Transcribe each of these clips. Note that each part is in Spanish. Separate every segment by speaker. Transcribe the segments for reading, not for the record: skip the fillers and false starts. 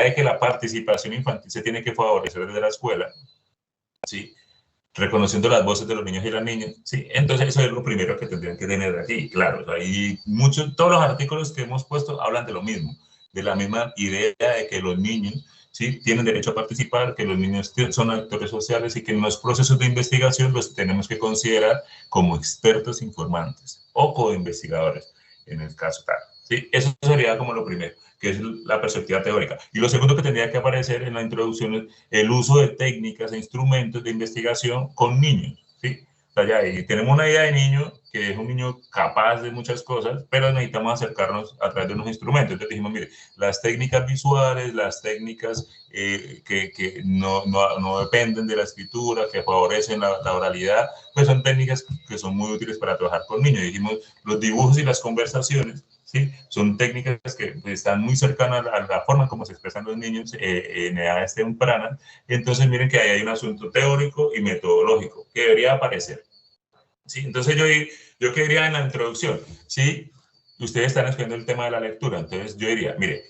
Speaker 1: de que la participación infantil se tiene que favorecer desde la escuela, ¿sí? Reconociendo las voces de los niños y las niñas, ¿sí? Entonces eso es lo primero que tendrían que tener aquí, claro. O sea, y todos los artículos que hemos puesto hablan de lo mismo, de la misma idea de que los niños, ¿sí?, tienen derecho a participar, que los niños son actores sociales y que en los procesos de investigación los tenemos que considerar como expertos informantes o co-investigadores, en el caso tal, ¿sí? Eso sería como lo primero, que es la perspectiva teórica. Y lo segundo que tendría que aparecer en la introducción es el uso de técnicas e instrumentos de investigación con niños, ¿sí? O sea, ya ahí tenemos una idea de niño, que es un niño capaz de muchas cosas, pero necesitamos acercarnos a través de unos instrumentos. Entonces dijimos, mire, las técnicas visuales, las técnicas que no dependen de la escritura, que favorecen la oralidad, pues son técnicas que son muy útiles para trabajar con niños. Y dijimos, los dibujos y las conversaciones, ¿sí?, son técnicas que están muy cercanas a la forma como se expresan los niños en edades tempranas. Entonces, miren que ahí hay un asunto teórico y metodológico que debería aparecer, ¿sí? Entonces, yo quería en la introducción, ¿sí? Ustedes están estudiando el tema de la lectura, entonces yo diría, mire,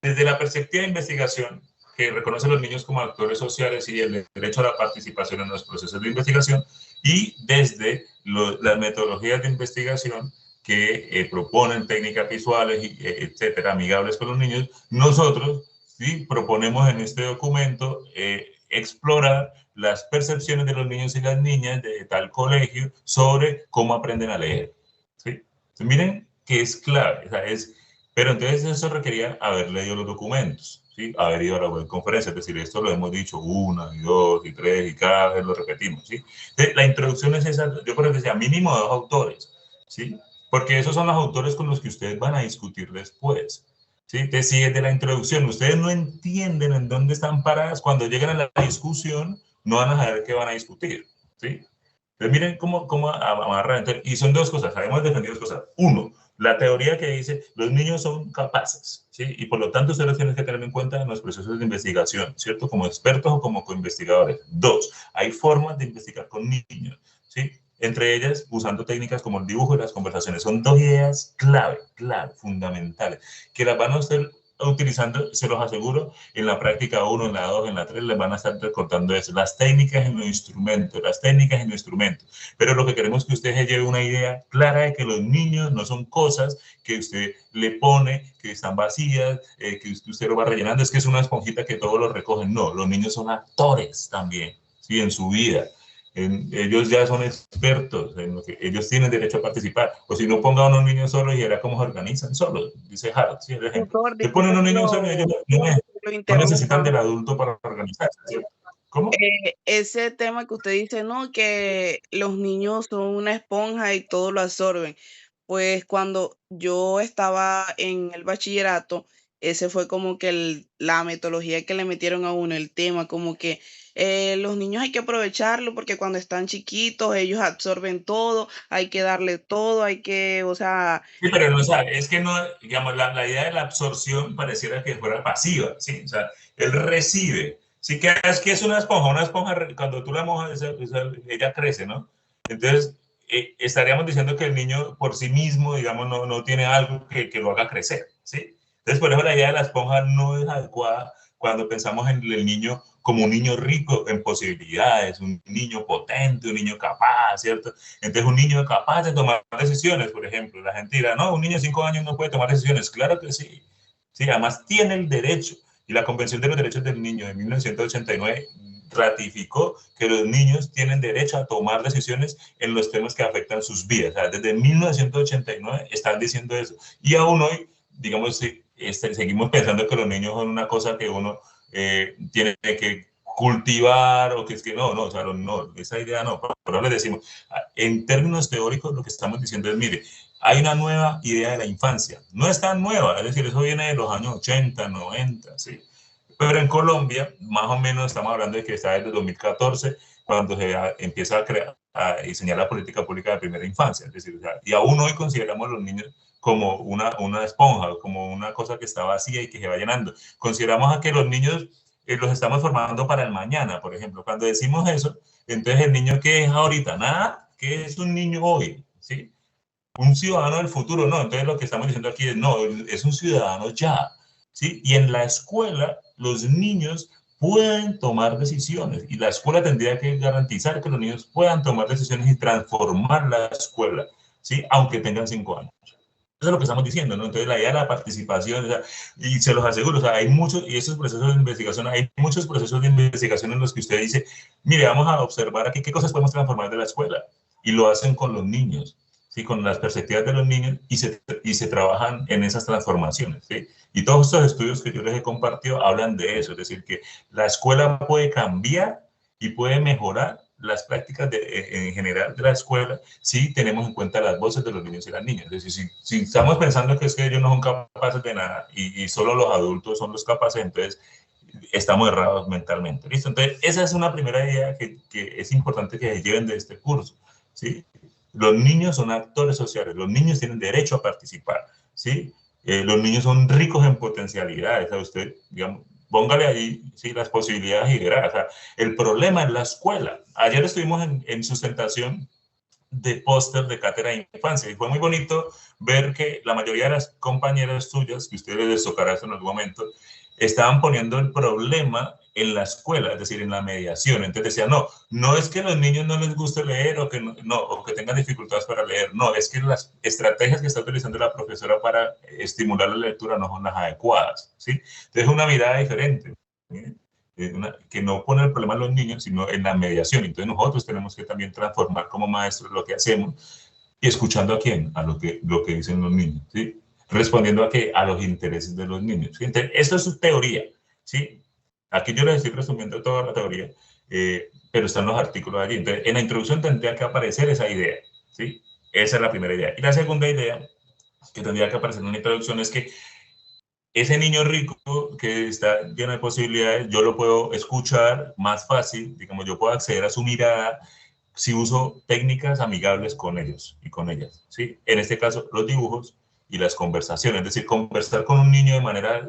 Speaker 1: desde la perspectiva de investigación, que reconoce a los niños como actores sociales y el derecho a la participación en los procesos de investigación, y desde las metodologías de investigación que proponen técnicas visuales, etcétera, amigables con los niños, nosotros, ¿sí?, proponemos en este documento explorar las percepciones de los niños y las niñas de tal colegio sobre cómo aprenden a leer, ¿sí? Entonces, miren que es clave, o sea, pero entonces eso requería haber leído los documentos, ¿sí?, haber ido a la web conferencia, es decir, esto lo hemos dicho una y dos y tres y cada vez lo repetimos, ¿sí? Entonces, la introducción es esa, yo creo que sea mínimo dos autores, ¿sí?, porque esos son los autores con los que ustedes van a discutir después, ¿sí? Entonces, si desde la introducción ustedes no entienden en dónde están paradas, cuando lleguen a la discusión no van a saber qué van a discutir, ¿sí? Entonces, miren cómo amarrar. Entonces, y son dos cosas, hemos defendido dos cosas. Uno, la teoría que dice los niños son capaces, ¿sí?, y por lo tanto ustedes los tienen que tener en cuenta en los procesos de investigación, ¿cierto?, como expertos o como coinvestigadores. Dos, hay formas de investigar con niños, ¿sí?, entre ellas usando técnicas como el dibujo y las conversaciones. Son dos ideas clave, fundamentales, que las van a estar utilizando, se los aseguro, en la práctica 1, en la 2, en la 3, les van a estar recordando eso, las técnicas en los instrumentos, pero lo que queremos es que usted se lleve una idea clara de que los niños no son cosas que usted le pone, que están vacías, que usted lo va rellenando, es que es una esponjita que todos lo recogen. No, los niños son actores también, ¿sí?, en su vida. Ellos ya son expertos en lo que ellos tienen derecho a participar. O si no, ponga a unos niños solos y verá cómo se organizan solos, dice Harold, ¿sí?, el ejemplo.
Speaker 2: Doctor,
Speaker 1: Se ponen
Speaker 2: disculpe
Speaker 1: unos
Speaker 2: que
Speaker 1: niños solos y ellos
Speaker 2: lo
Speaker 1: no necesitan
Speaker 2: interrumpa.
Speaker 1: del adulto para organizarse, ¿cierto? ¿Cómo?
Speaker 2: Ese tema que usted dice, ¿no? Que los niños son una esponja y todo lo absorben. Pues cuando yo estaba en el bachillerato, ese fue como que la metodología que le metieron a uno, el tema, como que los niños hay que aprovecharlo porque cuando están chiquitos ellos absorben todo, hay que darle todo, hay que, o sea,
Speaker 1: Sí, pero no sabe, es que no, digamos, la idea de la absorción pareciera que fuera pasiva, ¿sí? O sea, él recibe. Sí, que es una esponja, cuando tú la mojas, ella crece, ¿no? Entonces, estaríamos diciendo que el niño por sí mismo, digamos, no tiene algo que lo haga crecer, ¿sí? Entonces, por eso la idea de la esponja no es adecuada cuando pensamos en el niño como un niño rico en posibilidades, un niño potente, un niño capaz, ¿cierto? Entonces, un niño capaz de tomar decisiones, por ejemplo, la gente dirá, no, un niño de 5 años no puede tomar decisiones. Claro que sí. Sí, además tiene el derecho. Y la Convención de los Derechos del Niño de 1989 ratificó que los niños tienen derecho a tomar decisiones en los temas que afectan sus vidas. O sea, desde 1989 están diciendo eso. Y aún hoy, digamos, seguimos pensando que los niños son una cosa que uno tiene que cultivar o que es que no, o sea, no, esa idea no, pero le decimos, en términos teóricos lo que estamos diciendo es, mire, hay una nueva idea de la infancia, no es tan nueva, es decir, eso viene de los años 80, 90, ¿sí? Pero en Colombia, más o menos estamos hablando de que está desde 2014, cuando se empieza a diseñar la política pública de primera infancia, es decir, o sea, y aún hoy consideramos a los niños como una esponja, como una cosa que está vacía y que se va llenando. Consideramos a que los niños los estamos formando para el mañana, por ejemplo. Cuando decimos eso, entonces el niño que es ahorita, nada, ¿qué es un niño hoy? ¿Sí? Un ciudadano del futuro, no. Entonces lo que estamos diciendo aquí es, no, es un ciudadano ya. ¿sí? Y en la escuela los niños pueden tomar decisiones y la escuela tendría que garantizar que los niños puedan tomar decisiones y transformar la escuela, ¿sí? Aunque tengan 5 años. Eso es lo que estamos diciendo, ¿no? Entonces, la idea de la participación, o sea, y se los aseguro, o sea, hay muchos, y esos procesos de investigación, hay muchos procesos de investigación en los que usted dice, mire, vamos a observar aquí qué cosas podemos transformar de la escuela, y lo hacen con los niños, ¿sí? Con las perspectivas de los niños, y se trabajan en esas transformaciones, ¿sí? Y todos estos estudios que yo les he compartido hablan de eso, es decir, que la escuela puede cambiar y puede mejorar las prácticas en general de la escuela si tenemos en cuenta las voces de los niños y las niñas. Es decir, si estamos pensando que es que ellos no son capaces de nada y solo los adultos son los capaces, entonces estamos errados mentalmente. ¿Listo? Entonces, esa es una primera idea que es importante que se lleven de este curso. ¿Sí? Los niños son actores sociales, los niños tienen derecho a participar. ¿Sí? Los niños son ricos en potencialidades. A usted, digamos, póngale ahí, sí, las posibilidades y verá. O sea, el problema es la escuela. Ayer estuvimos en sustentación de póster de cátedra de infancia y fue muy bonito ver que la mayoría de las compañeras suyas, que ustedes les tocará eso en algún momento, estaban poniendo el problema en la escuela, es decir, en la mediación. Entonces decían, no, no es que a los niños no les guste leer o que, no, o que tengan dificultades para leer, no, es que las estrategias que está utilizando la profesora para estimular la lectura no son las adecuadas, ¿sí? Entonces es una mirada diferente, ¿sí? Que no pone el problema en los niños, sino en la mediación. Entonces nosotros tenemos que también transformar como maestros lo que hacemos y escuchando a quién, a lo que dicen los niños, ¿sí? Respondiendo a qué, a los intereses de los niños. ¿Sí? Entonces, esto es su teoría, ¿sí? Aquí yo les estoy resumiendo toda la teoría, pero están los artículos allí. Entonces, en la introducción tendría que aparecer esa idea, ¿sí? Esa es la primera idea. Y la segunda idea que tendría que aparecer en una introducción es que ese niño rico que está lleno de posibilidades, yo lo puedo escuchar más fácil, digamos, yo puedo acceder a su mirada si uso técnicas amigables con ellos y con ellas, ¿sí? En este caso, los dibujos y las conversaciones, es decir, conversar con un niño de manera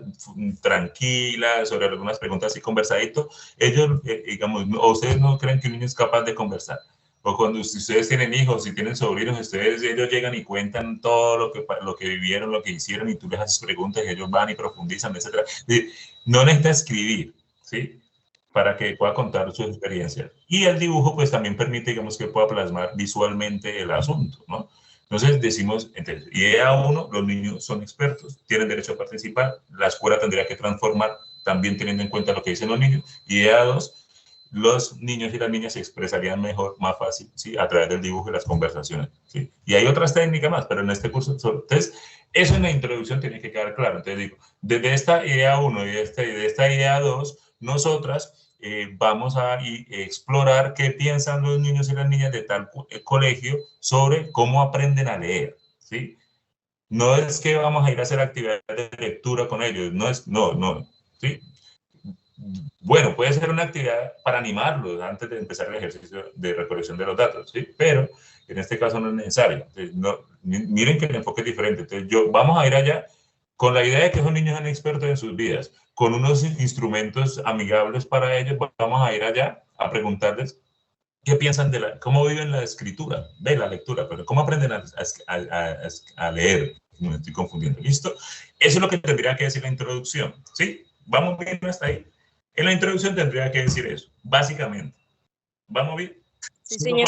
Speaker 1: tranquila sobre algunas preguntas y conversadito, ellos, digamos, o ustedes no creen que un niño es capaz de conversar. O cuando ustedes tienen hijos y tienen sobrinos, ellos llegan y cuentan todo lo que vivieron, lo que hicieron, y tú les haces preguntas y ellos van y profundizan, etc. No necesita escribir, ¿sí? Para que pueda contar sus experiencias. Y el dibujo, pues también permite, digamos, que pueda plasmar visualmente el asunto, ¿no? Entonces decimos, entonces, idea 1, los niños son expertos, tienen derecho a participar, la escuela tendría que transformar también teniendo en cuenta lo que dicen los niños. Idea 2, los niños y las niñas se expresarían mejor, más fácil, ¿sí? A través del dibujo y las conversaciones, ¿sí? Y hay otras técnicas más, pero en este curso solo. Entonces, eso en la introducción tiene que quedar claro. Entonces digo, desde esta idea 1 y de esta idea 2, nosotras vamos a explorar qué piensan los niños y las niñas de tal colegio sobre cómo aprenden a leer, ¿sí? No es que vamos a ir a hacer actividades de lectura con ellos, no, ¿sí? Bueno, puede ser una actividad para animarlos antes de empezar el ejercicio de recolección de los datos, ¿sí? Pero en este caso no es necesario. Entonces, miren que el enfoque es diferente. Entonces, vamos a ir allá con la idea de que esos niños son expertos en sus vidas, con unos instrumentos amigables para ellos. Vamos a ir allá a preguntarles qué piensan cómo viven la escritura, de la lectura, pero cómo aprenden a leer. Me estoy confundiendo. ¿Listo? Eso es lo que tendría que decir la introducción, ¿sí? ¿Vamos bien hasta ahí? En la introducción tendría que decir eso, básicamente. ¿Vamos bien?
Speaker 3: Sí, señor.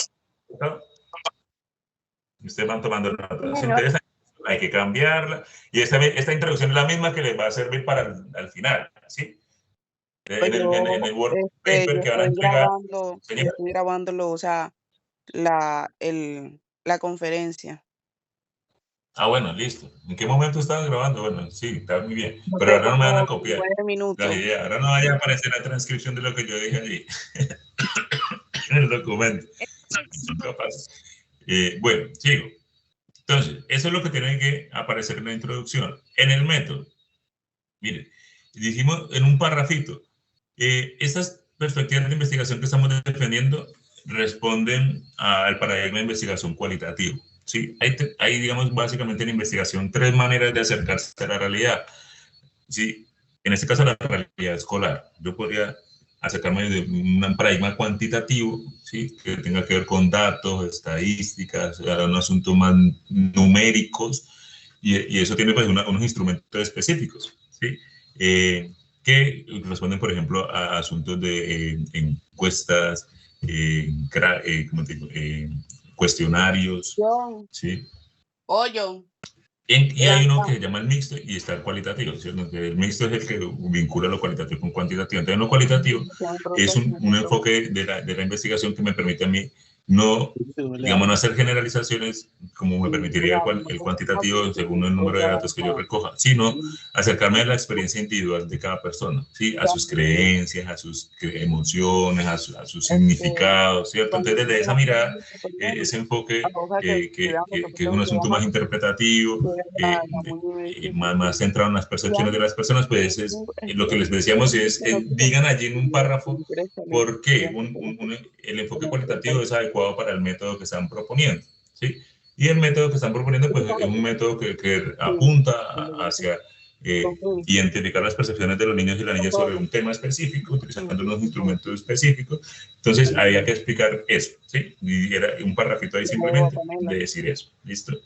Speaker 1: Ustedes van tomando notas. Interesa, hay que cambiarla. Y esta introducción es la misma que les va a servir para al final, ¿sí? En el Word paper que van a entregar.
Speaker 2: Yo estoy grabándolo, o sea, la conferencia.
Speaker 1: Ah, bueno, listo. ¿En qué momento estaban grabando? Bueno, sí, está muy bien. Pero ahora no me van a copiar las ideas. Ahora no vaya a aparecer la transcripción de lo que yo dije allí en el documento. Son capaces. Bueno, sigo. Entonces, eso es lo que tiene que aparecer en la introducción. En el método, miren, dijimos en un parrafito, estas perspectivas de investigación que estamos defendiendo responden al paradigma de investigación cualitativo. ¿Sí? Hay, digamos, básicamente en investigación 3 maneras de acercarse a la realidad. ¿Sí? En este caso, la realidad escolar. Yo podría acercarme de un paradigma cuantitativo, ¿sí? Que tenga que ver con datos, estadísticas, un asunto más numéricos, y eso tiene pues unos instrumentos específicos, ¿sí? que responden, por ejemplo, a asuntos de encuestas, ¿cómo te digo? Cuestionarios,
Speaker 2: John,
Speaker 1: ¿sí?
Speaker 2: John,
Speaker 1: Y hay uno que
Speaker 2: lanzamos.
Speaker 1: se llama el mixto y está el cualitativo, ¿cierto? Que el mixto es el que vincula lo cualitativo con cuantitativo. Entonces, lo cualitativo es un enfoque de la investigación que me permite a mí no, digamos, no hacer generalizaciones como me permitiría el cuantitativo según el número de datos que yo recoja, sino acercarme a la experiencia individual de cada persona, ¿sí? A sus creencias, a sus emociones, a sus significados, ¿cierto? Entonces, desde esa mirada, ese enfoque que es un asunto más interpretativo, más centrado en las percepciones de las personas, pues es lo que les decíamos es, digan allí en un párrafo por qué el enfoque cualitativo es adecuado para el método que están proponiendo, ¿sí? Y el método que están proponiendo, pues es un método que apunta hacia identificar las percepciones de los niños y las niñas sobre un tema específico, utilizando unos instrumentos específicos. Entonces, había que explicar eso, ¿sí? Y era un parrafito ahí simplemente de decir eso, ¿listo?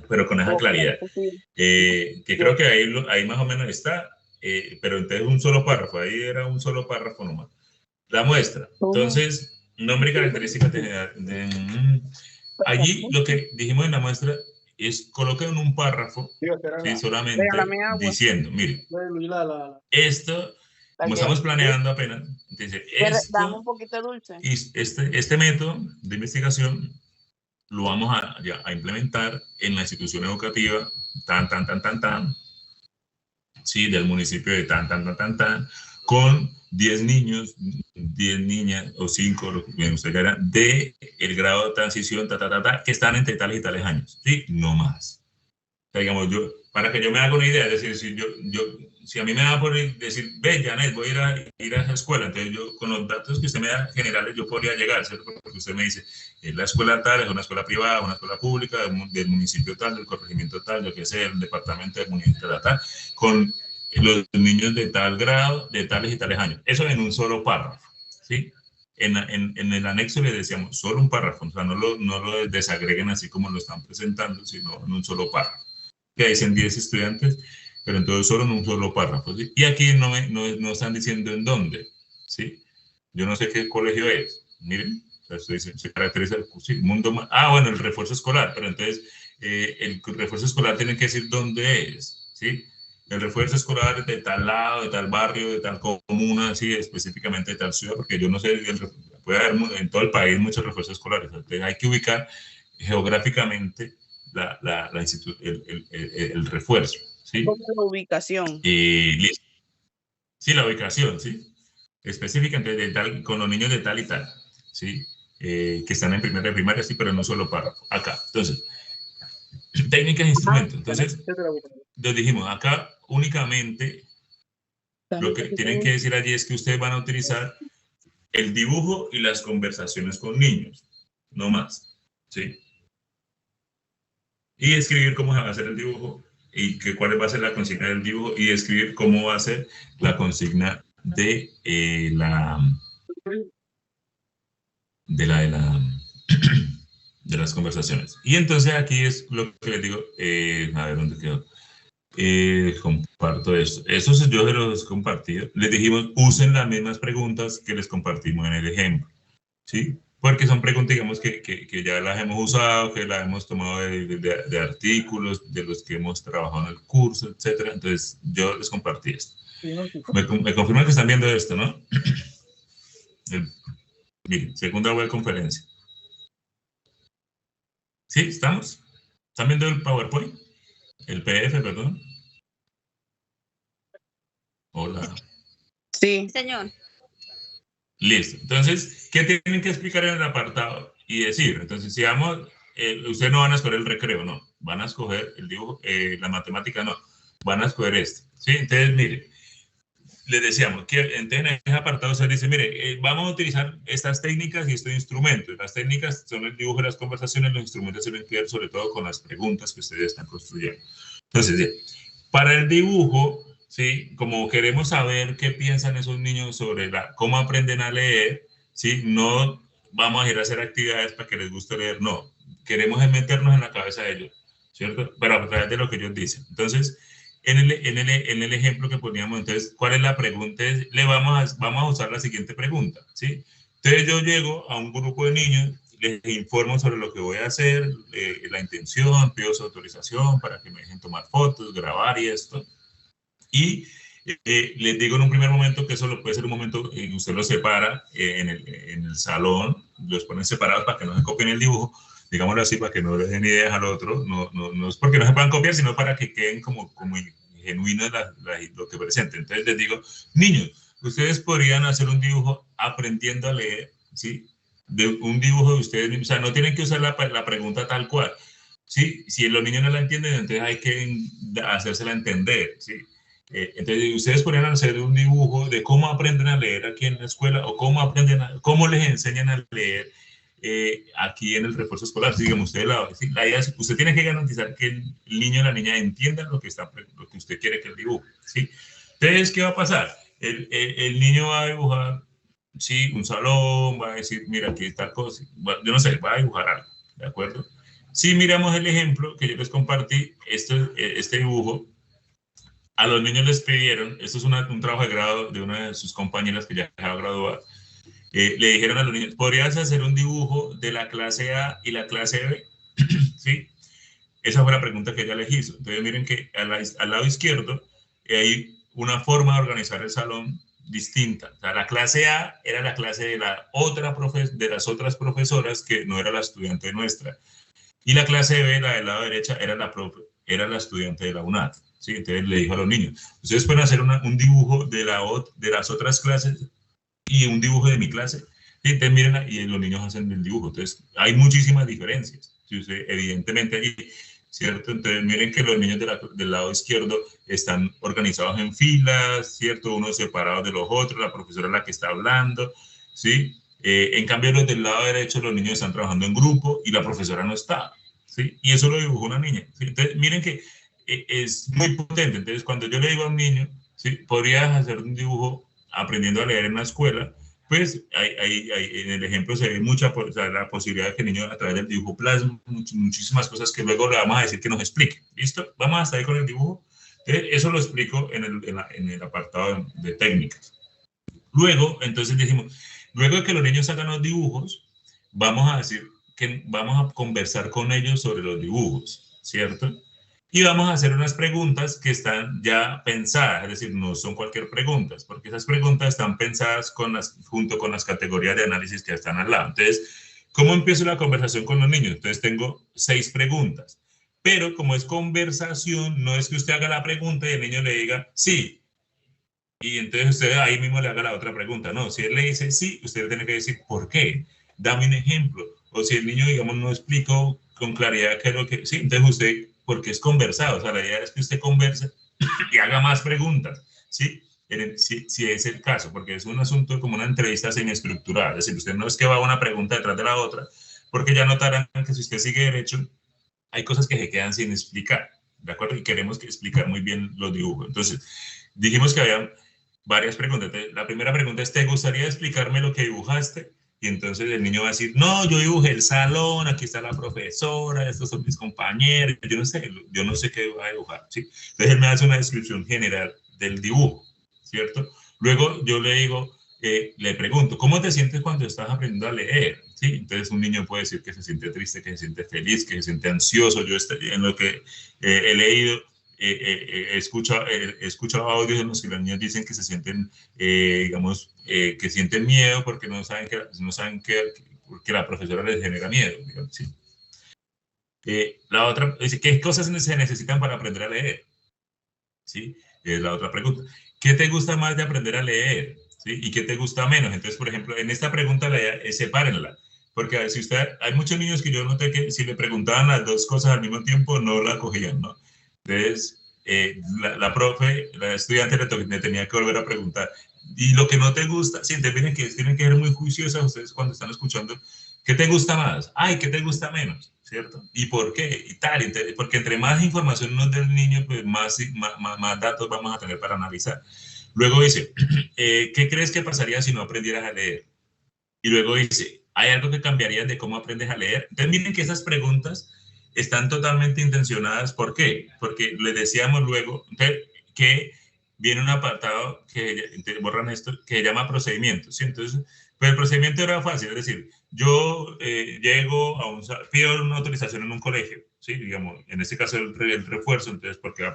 Speaker 1: Pero con esa claridad, que creo que ahí más o menos está, pero entonces un solo párrafo, ahí era un solo párrafo nomás. La muestra, entonces, nombre y características allí lo que dijimos en la muestra es coloquen en un párrafo, ¿sí? Solamente diciendo, mire, esto, como estamos planeando apenas, dice,
Speaker 2: Dame un
Speaker 1: esto,
Speaker 2: poquito de dulce.
Speaker 1: este método de investigación lo vamos a implementar en la institución educativa tan, sí, del municipio de tan, con 10 niños, 10 niñas o 5, lo que usted quiera, de el grado de transición, que están entre tales y tales años, ¿sí? No más. O sea, digamos, para que yo me haga una idea, es decir, si a mí me da por decir, ve, Janet, voy a ir a esa escuela, entonces yo, con los datos que usted me da generales, yo podría llegar, ¿cierto? Porque usted me dice, es la escuela tal, es una escuela privada, una escuela pública, del municipio tal, del corregimiento tal, yo qué sé, el departamento del municipio tal, con los niños de tal grado, de tales y tales años. Eso en un solo párrafo, ¿sí? En el anexo le decíamos solo un párrafo, o sea, no lo desagreguen así como lo están presentando, sino en un solo párrafo. Que dicen 10 estudiantes, pero entonces solo en un solo párrafo, ¿sí? Y aquí no están diciendo en dónde, ¿sí? Yo no sé qué colegio es, miren, se caracteriza el mundo más... bueno, el refuerzo escolar, pero entonces el refuerzo escolar tiene que decir dónde es, ¿sí? El refuerzo escolar de tal lado, de tal barrio, de tal comuna, sí, específicamente de tal ciudad, porque yo no sé, puede haber en todo el país muchos refuerzos escolares, entonces hay que ubicar geográficamente el refuerzo, ¿sí?
Speaker 2: La ubicación.
Speaker 1: Listo. Sí, la ubicación, ¿sí? Específica con los niños de tal y tal, ¿sí? Que están en primera de primaria, sí, pero en un solo párrafo. Acá. Entonces, técnicas e instrumentos. Entonces, les dijimos, acá únicamente lo que tienen que decir allí es que ustedes van a utilizar el dibujo y las conversaciones con niños, no más, ¿sí? Y escribir cómo se va a hacer el dibujo y cuál va a ser la consigna del dibujo y escribir cómo va a ser la consigna de de las conversaciones. Y entonces aquí es lo que les digo, a ver dónde quedó. Comparto esto. Eso yo se los he compartido. Les dijimos, usen las mismas preguntas que les compartimos en el ejemplo, ¿sí? Porque son preguntas, digamos, que ya las hemos usado, que las hemos tomado de artículos, de los que hemos trabajado en el curso, etcétera. Entonces, yo les compartí esto. Me confirman que están viendo esto, ¿no? Miren, segunda web conferencia. ¿Sí? ¿Estamos? ¿Están viendo el PowerPoint? El PDF, perdón. Hola.
Speaker 2: Sí, señor.
Speaker 1: Listo. Entonces, ¿qué tienen que explicar en el apartado y decir? Entonces, si vamos, ustedes no van a escoger el recreo, no. Van a escoger el dibujo, la matemática, no. Van a escoger este. ¿Sí? Entonces, mire, les decíamos que entonces en ese apartado se dice, mire, vamos a utilizar estas técnicas y estos instrumentos. Las técnicas son el dibujo de las conversaciones, los instrumentos se ven que ver sobre todo con las preguntas que ustedes están construyendo. Entonces, para el dibujo, ¿sí? Como queremos saber qué piensan esos niños sobre cómo aprenden a leer, ¿sí? No vamos a ir a hacer actividades para que les guste leer, no. Queremos meternos en la cabeza de ellos, ¿cierto? Pero a través de lo que ellos dicen. Entonces, en el ejemplo que poníamos, entonces, ¿cuál es la pregunta? Vamos a usar la siguiente pregunta, ¿sí? Entonces yo llego a un grupo de niños, les informo sobre lo que voy a hacer, la intención, pido su autorización para que me dejen tomar fotos, grabar y esto. Y les digo en un primer momento que eso lo puede ser un momento en que usted los separa en el salón, los ponen separados para que no se copien el dibujo, digámoslo así, para que no les den ideas al otro, no es porque no se puedan copiar, sino para que queden como genuinos lo que presenten. Entonces les digo, niños, ustedes podrían hacer un dibujo aprendiendo a leer, ¿sí? De un dibujo de ustedes mismos, o sea, no tienen que usar la pregunta tal cual, ¿sí? Si los niños no la entienden, entonces hay que hacérsela entender, ¿sí? Entonces, ustedes podrían hacer un dibujo de cómo aprenden a leer aquí en la escuela o cómo les enseñan a leer aquí en el refuerzo escolar. Sí, digamos, la idea es, usted tiene que garantizar que el niño o la niña entiendan lo que usted quiere que él dibuje, ¿sí? Entonces, ¿qué va a pasar? El niño va a dibujar, sí, un salón, va a decir, mira, aquí está tal cosa, yo no sé, va a dibujar algo, ¿de acuerdo? Si miramos el ejemplo que yo les compartí, este dibujo, a los niños les pidieron, esto es un trabajo de grado de una de sus compañeras que ya se va a graduar, le dijeron a los niños, ¿podrías hacer un dibujo de la clase A y la clase B? ¿Sí? Esa fue la pregunta que ella les hizo. Entonces miren que al lado izquierdo hay una forma de organizar el salón distinta. O sea, la clase A era la clase de de las otras profesoras que no era la estudiante nuestra. Y la clase B, la del lado derecha, era la estudiante de la UNAD. ¿Sí? Entonces le dijo a los niños, ustedes pueden hacer un dibujo de las otras clases y un dibujo de mi clase. ¿Sí? Entonces miren, y los niños hacen el dibujo. Entonces hay muchísimas diferencias. ¿Sí? Evidentemente allí, ¿cierto? Entonces miren que los niños del lado izquierdo están organizados en filas, ¿cierto? Unos separados de los otros, la profesora es la que está hablando, ¿sí? En cambio, los del lado derecho, los niños están trabajando en grupo y la profesora no está, ¿sí? Y eso lo dibujó una niña, ¿sí? Entonces, miren que es muy potente. Entonces, cuando yo le digo a un niño, ¿sí? Podrías hacer un dibujo aprendiendo a leer en la escuela, pues en el ejemplo se ve o sea, la posibilidad de que el niño a través del dibujo plasme muchísimas cosas que luego le vamos a decir que nos explique. ¿Listo? Vamos a estar ahí con el dibujo. Eso lo explico en el apartado de técnicas. Luego, entonces dijimos, luego de que los niños hagan los dibujos, vamos a decir que vamos a conversar con ellos sobre los dibujos, ¿cierto? Y vamos a hacer unas preguntas que están ya pensadas, es decir, no son cualquier pregunta, porque esas preguntas están pensadas junto con las categorías de análisis que están al lado. Entonces, ¿cómo empiezo la conversación con los niños? Entonces, tengo 6 preguntas. Pero como es conversación, no es que usted haga la pregunta y el niño le diga, sí, y entonces usted ahí mismo le haga la otra pregunta. No, si él le dice sí, usted tiene que decir ¿por qué? Dame un ejemplo. O si el niño, digamos, no explicó con claridad qué es lo que... Sí, entonces usted, porque es conversado, o sea, la idea es que usted converse y haga más preguntas, ¿sí? Si es el caso, porque es un asunto como una entrevista semiestructurada. Es decir, usted no es que va una pregunta detrás de la otra, porque ya notarán que si usted sigue derecho, hay cosas que se quedan sin explicar, ¿de acuerdo? Y queremos explicar muy bien los dibujos. Entonces, dijimos que había varias preguntas. La primera pregunta es, ¿te gustaría explicarme lo que dibujaste? Y entonces el niño va a decir, no, yo dibujé el salón, aquí está la profesora, estos son mis compañeros, yo no sé qué va a dibujar, ¿sí? Entonces él me hace una descripción general del dibujo, ¿cierto? Luego yo le digo, le pregunto, ¿cómo te sientes cuando estás aprendiendo a leer? ¿Sí? Entonces un niño puede decir que se siente triste, que se siente feliz, que se siente ansioso. Yo en lo que he leído, he escuchado audios en los que los niños dicen que se sienten, digamos, que sienten miedo porque no saben que la profesora les genera miedo. Digamos, ¿sí? La otra dice, ¿qué cosas se necesitan para aprender a leer? ¿Sí? Es la otra pregunta. ¿Qué te gusta más de aprender a leer? ¿Sí? ¿Y qué te gusta menos? Entonces, por ejemplo, en esta pregunta sepárenla. Porque si hay muchos niños que yo noté que si le preguntaban las dos cosas al mismo tiempo, no la cogían, ¿no? Entonces, la profe, la estudiante le tenía que volver a preguntar. Y lo que no te gusta, sí, tienen que ser muy juiciosas ustedes cuando están escuchando. ¿Qué te gusta más? Ay, ¿qué te gusta menos? ¿Cierto? ¿Y por qué? Y tal, porque entre más información nos dé el niño, pues más datos vamos a tener para analizar. Luego dice, ¿qué crees que pasaría si no aprendieras a leer? Y luego dice, ¿hay algo que cambiaría de cómo aprendes a leer? Entonces miren que esas preguntas están totalmente intencionadas. ¿Por qué? Porque les decíamos luego que viene un apartado que borran esto, que se llama procedimiento, ¿sí? Entonces, pues el procedimiento era fácil, es decir, yo llego a pido una autorización en un colegio, ¿sí? Digamos, en este caso el refuerzo, entonces, porque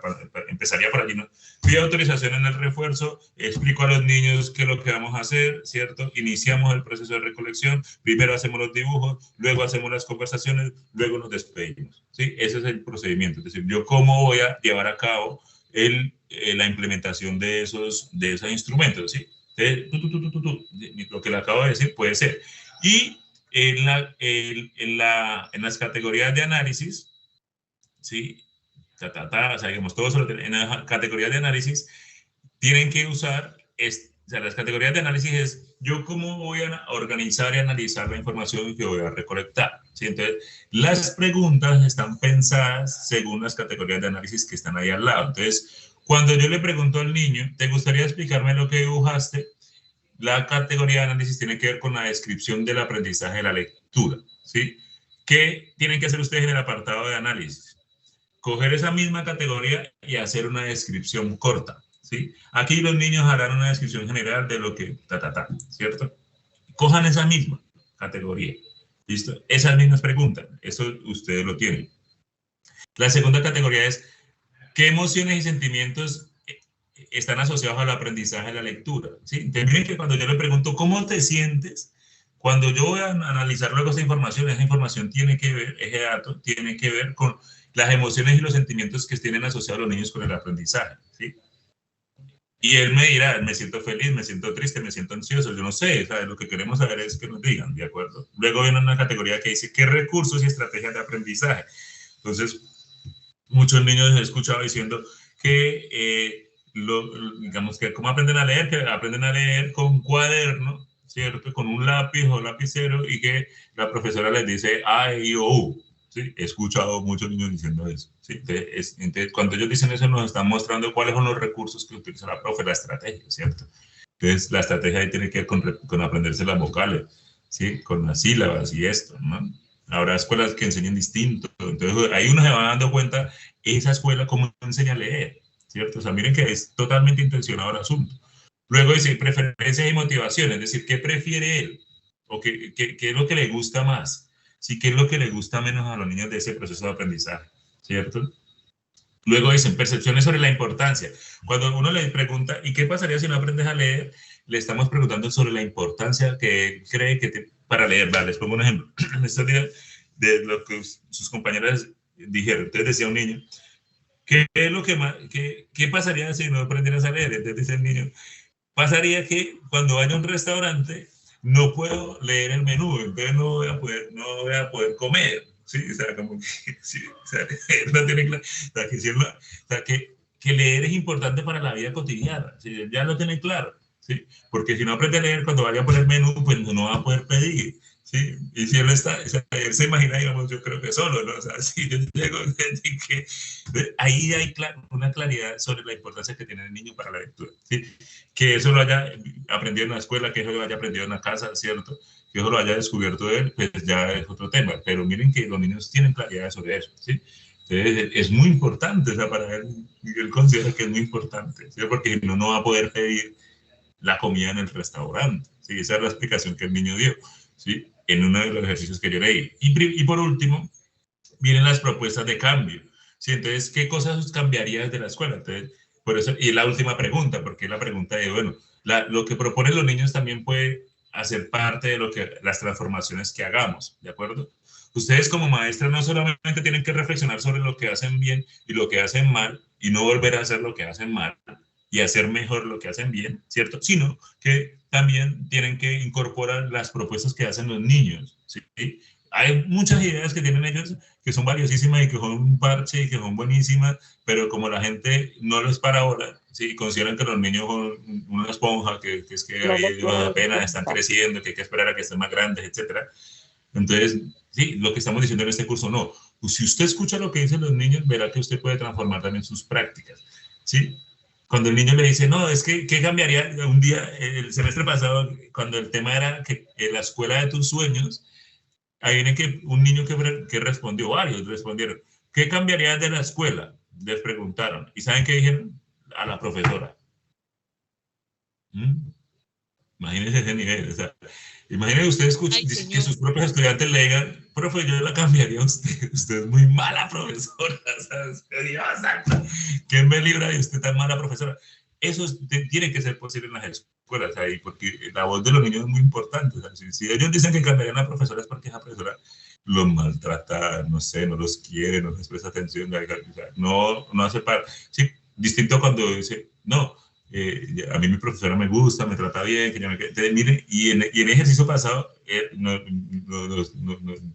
Speaker 1: empezaría por allí, ¿no? Pido autorización en el refuerzo, explico a los niños qué es lo que vamos a hacer, ¿cierto? Iniciamos el proceso de recolección, primero hacemos los dibujos, luego hacemos las conversaciones, luego nos despedimos, ¿sí? Ese es el procedimiento, es decir, yo cómo voy a llevar a cabo la implementación de esos instrumentos, ¿sí? Lo que le acabo de decir puede ser. Y en las categorías de análisis, ¿sí? O sea, digamos, todos en las categorías de análisis tienen que usar, o sea, las categorías de análisis es yo cómo voy a organizar y analizar la información que voy a recolectar, ¿sí? Entonces, las preguntas están pensadas según las categorías de análisis que están ahí al lado. Entonces, cuando yo le pregunto al niño, ¿te gustaría explicarme lo que dibujaste? La categoría de análisis tiene que ver con la descripción del aprendizaje de la lectura, ¿sí? ¿Qué tienen que hacer ustedes en el apartado de análisis? Coger esa misma categoría y hacer una descripción corta, ¿sí? Aquí los niños harán una descripción general de lo que, ¿cierto? Cojan esa misma categoría, ¿listo? Esas mismas preguntas, eso ustedes lo tienen. La segunda categoría es, ¿qué emociones y sentimientos están asociados al aprendizaje de la lectura? ¿Sí? Entonces, miren que cuando yo le pregunto, ¿cómo te sientes? Cuando yo voy a analizar luego esa información tiene que ver, ese dato tiene que ver con las emociones y los sentimientos que tienen asociados los niños con el aprendizaje, ¿sí? Y él me dirá, me siento feliz, me siento triste, me siento ansioso, yo no sé, ¿sabes? Lo que queremos saber es que nos digan, ¿de acuerdo? Luego viene una categoría que dice, ¿qué recursos y estrategias de aprendizaje? Entonces, muchos niños he escuchado diciendo que, digamos que cómo aprenden a leer, que aprenden a leer con cuaderno, ¿cierto? Con un lápiz o lapicero y que la profesora les dice A, I, O, U. ¿Sí? He escuchado muchos niños diciendo eso. ¿Sí? Entonces, cuando ellos dicen eso, nos están mostrando cuáles son los recursos que utiliza la profe, la estrategia, ¿cierto? Entonces, la estrategia ahí tiene que ver con aprenderse las vocales, ¿sí? Con las sílabas y esto, ¿no? Habrá escuelas que enseñen distinto. Entonces, ahí uno se va dando cuenta, esa escuela cómo enseña a leer, ¿cierto? O sea, miren que es totalmente intencionado el asunto. Luego dice preferencias y motivaciones, es decir, ¿qué prefiere él? ¿O qué es lo que le gusta más? Sí, ¿qué es lo que le gusta menos a los niños de ese proceso de aprendizaje? ¿Cierto? Luego dicen percepciones sobre la importancia. Cuando uno le pregunta, ¿y qué pasaría si no aprendes a leer? Le estamos preguntando sobre la importancia que cree que para leer. Vale, les pongo un ejemplo. En estos días, de lo que sus compañeras dijeron, entonces decía un niño, ¿qué es lo que más, qué pasaría si no aprendieras a leer? Entonces dice el niño, pasaría que cuando vaya a un restaurante no puedo leer el menú, entonces no voy a poder comer. Sí, o sea, como que, sí, o sea, no tiene claro, o sea, que leer es importante para la vida cotidiana, ¿sí? Ya lo tiene claro, ¿sí? Porque si no aprende a leer, cuando vaya por el menú, pues no va a poder pedir, ¿sí? Y si él está, o sea, él se imagina, digamos, yo creo que solo, ¿no? O sea, si yo llego, que ahí hay una claridad sobre la importancia que tiene el niño para la lectura, ¿sí? Que eso lo haya aprendido en la escuela, que eso lo haya aprendido en la casa, ¿cierto? Que eso lo haya descubierto él, pues ya es otro tema. Pero miren que los niños tienen claridad sobre eso, ¿sí? Entonces, es muy importante, o sea, para él considera que es muy importante, ¿sí? Porque no, no va a poder pedir la comida en el restaurante, ¿sí? Esa es la explicación que el niño dio, ¿sí? En uno de los ejercicios que yo leí. Y por último, vienen las propuestas de cambio, ¿sí? Entonces, ¿qué cosas cambiarías de la escuela? Entonces, por eso, y la última pregunta, porque la pregunta de, bueno, lo que proponen los niños también puede hacer parte de las transformaciones que hagamos, ¿de acuerdo? Ustedes como maestras no solamente tienen que reflexionar sobre lo que hacen bien y lo que hacen mal y no volver a hacer lo que hacen mal y hacer mejor lo que hacen bien, ¿cierto? Sino que también tienen que incorporar las propuestas que hacen los niños, ¿sí? Hay muchas ideas que tienen ellos que son valiosísimas y que son un parche y que son buenísimas, pero como la gente no les para ahora, ¿sí? Consideran que los niños son una esponja, que es que ahí apenas están creciendo, que hay que esperar a que estén más grandes, etcétera. Entonces, sí, lo que estamos diciendo en este curso, no. Pues si usted escucha lo que dicen los niños, verá que usted puede transformar también sus prácticas, ¿sí? Cuando el niño le dice, no, es que, ¿qué cambiaría? Un día, el semestre pasado, cuando el tema era que en la escuela de tus sueños, ahí viene que un niño que respondió, varios respondieron, ¿qué cambiarías de la escuela? Les preguntaron. ¿Y saben qué dijeron? A la profesora. ¿Mm? Imagínense ese nivel. O sea, imagínense usted
Speaker 3: Ay,
Speaker 1: que
Speaker 3: señor.
Speaker 1: sus propios estudiantes le digan, profe, yo la cambiaría a usted. Usted es muy mala profesora. O sea, Dios santo, ¿quién me libra de usted tan mala profesora? Eso tiene que ser posible en las escuelas, ahí, porque la voz de los niños es muy importante. O sea, si ellos dicen que cambiarían a la profesora es porque esa profesora los maltrata, no sé, no los quiere, no les presta atención, o sea, no hace parte. Sí, distinto cuando dice, no, a mí mi profesora me gusta, me trata bien, que yo me entonces, mire, y en ejercicio pasado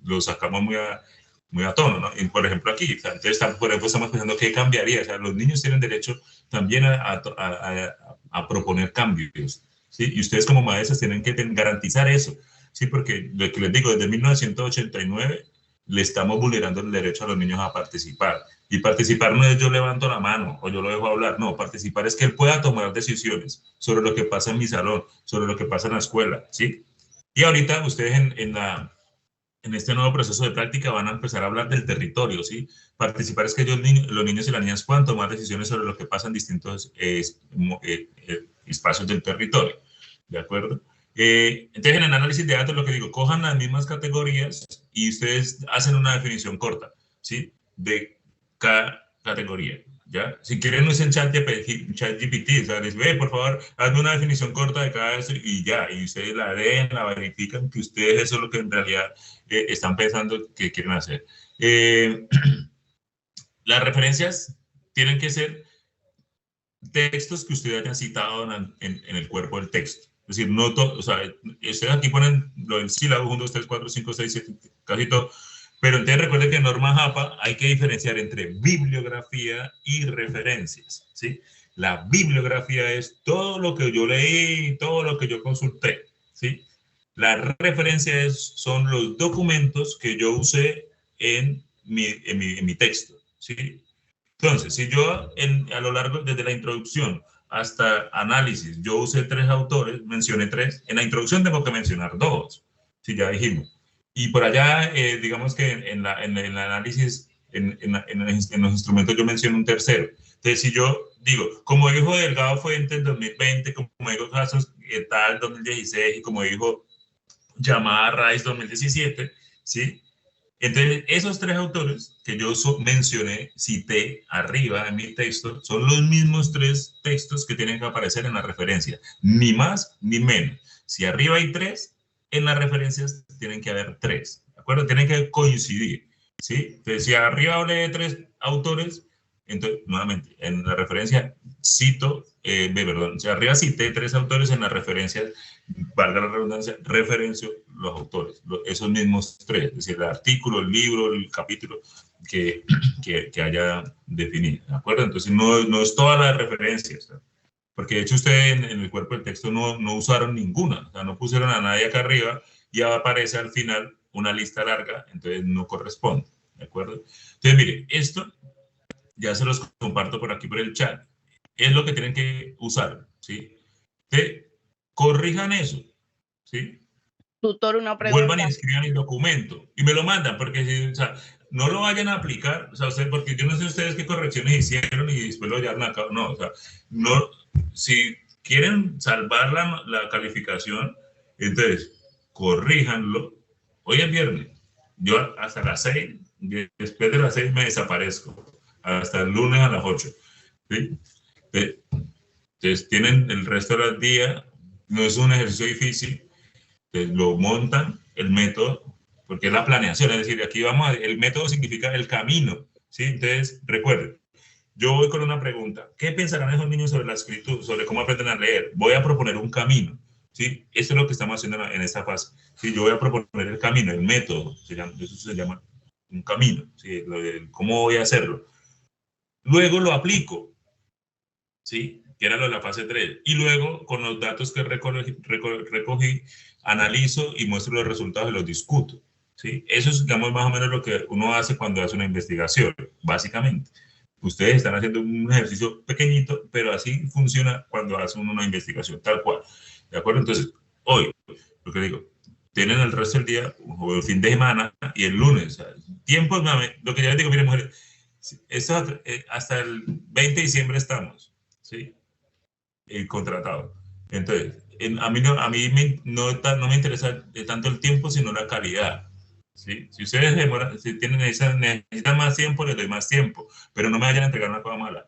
Speaker 1: lo sacamos muy a tono, ¿no? Y por ejemplo aquí, o sea, entonces por ejemplo estamos pensando qué cambiaría, o sea, los niños tienen derecho también a proponer cambios, ¿sí? Y ustedes como maestros tienen que garantizar eso, ¿sí? Porque lo que les digo, desde 1989 le estamos vulnerando el derecho a los niños a participar. Y participar no es yo levanto la mano o yo lo dejo hablar, no, participar es que él pueda tomar decisiones sobre lo que pasa en mi salón, sobre lo que pasa en la escuela, ¿sí? Y ahorita ustedes en este nuevo proceso de práctica van a empezar a hablar del territorio, ¿sí? Participar es que ellos, los niños y las niñas puedan tomar decisiones sobre lo que pasa en distintos espacios del territorio, ¿de acuerdo? Entonces, en el análisis de datos, lo que digo, cojan las mismas categorías y ustedes hacen una definición corta, ¿sí? De cada categoría, ¿ya? Si quieren, usen ChatGPT, o sea, les ve, por favor, hazme una definición corta de cada eso y ya, y ustedes la leen, la verifican, que ustedes eso es lo que en realidad están pensando que quieren hacer. Las referencias tienen que ser textos que ustedes hayan citado en el cuerpo del texto. Es decir, no todo, o sea, ustedes aquí ponen lo del sílabo, 1, 2, 3, 4, 5, 6, 7, casi todo. Pero entonces recuerden que en norma JAPA hay que diferenciar entre bibliografía y referencias, ¿sí? La bibliografía es todo lo que yo leí, todo lo que yo consulté, ¿sí? La referencia son los documentos que yo usé en mi texto, ¿sí? Entonces, si yo a lo largo, desde la introducción hasta análisis, yo usé 3 autores, mencioné 3, en la introducción tengo que mencionar 2, si ya dijimos. Y por allá, digamos que en el análisis, en los instrumentos yo menciono un tercero. Entonces, si yo digo, como dijo Delgado Fuentes en 2020, como dijo Casos tal 2016 y como dijo Llamada Rice 2017, ¿sí? Entonces, esos 3 autores que yo mencioné, cité arriba en mi texto, son los mismos 3 textos que tienen que aparecer en la referencia, ni más ni menos. Si arriba hay 3, en las referencias tienen que haber 3, ¿de acuerdo? Tienen que coincidir, ¿sí? Entonces, si arriba hablé de 3 autores, entonces, nuevamente, en la referencia cito, perdón, si arriba cité 3 autores, en las referencias valga la redundancia, referencio los autores, esos mismos 3, es decir, el artículo, el libro, el capítulo que haya definido, ¿de acuerdo? Entonces, no es todas las referencias, ¿no? Porque de hecho ustedes en el cuerpo del texto no usaron ninguna, o sea, no pusieron a nadie acá arriba y aparece al final una lista larga, entonces no corresponde, ¿de acuerdo? Entonces, mire, esto ya se los comparto por aquí por el chat, es lo que tienen que usar, ¿sí? Corrijan eso, ¿sí?
Speaker 2: Tutor, una
Speaker 1: Vuelvan y
Speaker 2: pregunta.
Speaker 1: escriban el documento y me lo mandan, porque o sea, no lo vayan a aplicar, o sea, porque yo no sé ustedes qué correcciones hicieron y después lo llevaron a cabo, no, o sea, no, si quieren salvar la calificación, entonces, corríjanlo. Hoy es viernes, yo hasta las 6, después de las 6 me desaparezco, hasta el lunes a las 8, ¿sí? Entonces, tienen el resto del día, no es un ejercicio difícil, lo montan, el método, porque es la planeación, es decir, aquí el método significa el camino, ¿sí? Entonces, recuerden, yo voy con una pregunta, ¿qué pensarán esos niños sobre la escritura, sobre cómo aprenden a leer? Voy a proponer un camino, ¿sí? Eso es lo que estamos haciendo en esta fase, ¿sí? Yo voy a proponer el camino, el método, eso se llama un camino, ¿sí? ¿Cómo voy a hacerlo? Luego lo aplico, ¿sí? Que era lo de la fase 3. Y luego, con los datos que recogí, analizo y muestro los resultados y los discuto, ¿sí? Eso es, digamos, más o menos lo que uno hace cuando hace una investigación, básicamente. Ustedes están haciendo un ejercicio pequeñito, pero así funciona cuando hacen una investigación, tal cual. ¿De acuerdo? Entonces, hoy, lo que digo, tienen el resto del día o el fin de semana y el lunes. O sea, tiempos, lo que yo les digo, miren, mujeres, esto, hasta el 20 de diciembre estamos, ¿sí? Contratado. Entonces, no me interesa tanto el tiempo, sino la calidad. ¿Sí? Si ustedes si necesitan más tiempo, les doy más tiempo, pero no me vayan a entregar una cosa mala.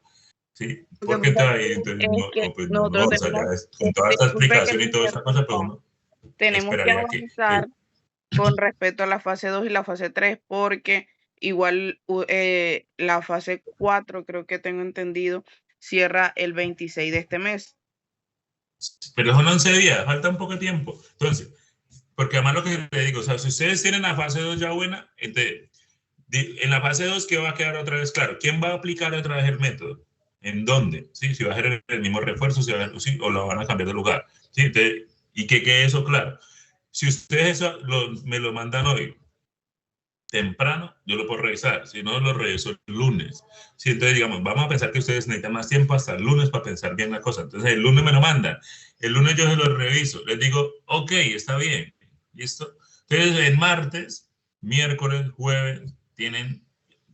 Speaker 1: ¿Sí?
Speaker 2: Lo que
Speaker 1: Porque
Speaker 2: pasa
Speaker 1: entonces,
Speaker 2: es que
Speaker 1: no, pues no,
Speaker 2: nosotros
Speaker 1: o sea, ya
Speaker 2: tenemos,
Speaker 1: con toda esta
Speaker 2: disculpe que
Speaker 1: explicación
Speaker 2: te
Speaker 1: y toda esta cosa, pues
Speaker 2: interrumpa,
Speaker 1: uno
Speaker 2: tenemos que
Speaker 1: esperaría
Speaker 2: avanzar con respecto a la fase 2 y la fase 3, porque igual la fase 4, creo que tengo entendido, cierra el 26 de este mes.
Speaker 1: pero son 11 días, falta un poco de tiempo. Entonces, porque además lo que le digo, o sea, si ustedes tienen la fase 2 ya buena, entonces, en la fase 2, ¿qué va a quedar otra vez claro? ¿Quién va a aplicar otra vez el método? ¿En dónde? ¿Sí? Si va a ser el mismo refuerzo, sí, o lo van a cambiar de lugar. ¿Sí? Entonces, y que quede eso claro. Si ustedes eso me lo mandan hoy, temprano, yo lo puedo revisar. Si no, lo reviso el lunes. Si entonces, digamos, vamos a pensar que ustedes necesitan más tiempo hasta el lunes para pensar bien la cosa. Entonces, el lunes me lo mandan. El lunes yo se lo reviso. Les digo, ok, está bien. ¿Listo? Entonces, el martes, miércoles, jueves, tienen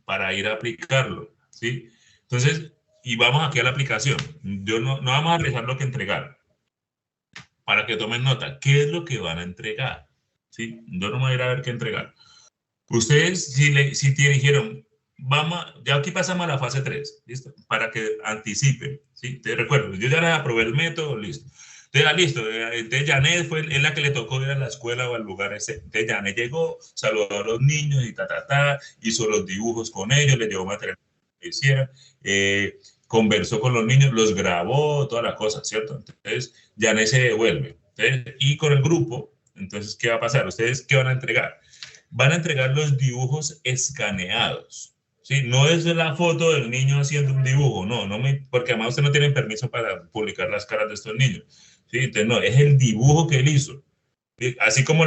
Speaker 1: para ir a aplicarlo. ¿Sí? Entonces, y vamos aquí a la aplicación. Yo no vamos a revisar lo que entregar. Para que tomen nota, ¿qué es lo que van a entregar? ¿Sí? Yo no me voy a ir a ver qué entregar. Ustedes, si te dijeron, ya aquí pasamos a la fase 3, ¿listo? Para que anticipen, ¿sí? Te recuerdo, yo ya les aprobé el método, listo. Entonces, listo, entonces Janet es la que le tocó ir a la escuela o al lugar ese. Entonces Janet llegó, saludó a los niños y hizo los dibujos con ellos, les llevó material que hicieran, conversó con los niños, los grabó, toda la cosa, ¿cierto? Entonces Janet se devuelve. Entonces, y con el grupo, entonces, ¿qué va a pasar? ¿Ustedes qué van a entregar? Van a entregar los dibujos escaneados. ¿Sí? No es la foto del niño haciendo un dibujo, porque además usted no tiene permiso para publicar las caras de estos niños. ¿Sí? Entonces, no, es el dibujo que él hizo. ¿Sí? Así como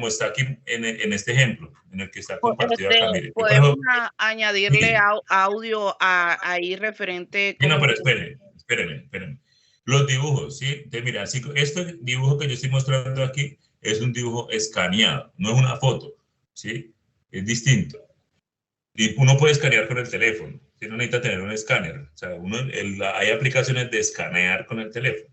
Speaker 1: está aquí en este ejemplo, en el que está compartido acá, mire.
Speaker 2: Podemos añadirle audio ahí referente
Speaker 1: Sí, no,
Speaker 2: como...
Speaker 1: pero espérenme. Los dibujos, ¿sí? Entonces, mira, este dibujo que yo estoy mostrando aquí es un dibujo escaneado, no es una foto, ¿sí? Es distinto. Y uno puede escanear con el teléfono, ¿sí? No necesita tener un escáner. O sea, hay aplicaciones de escanear con el teléfono,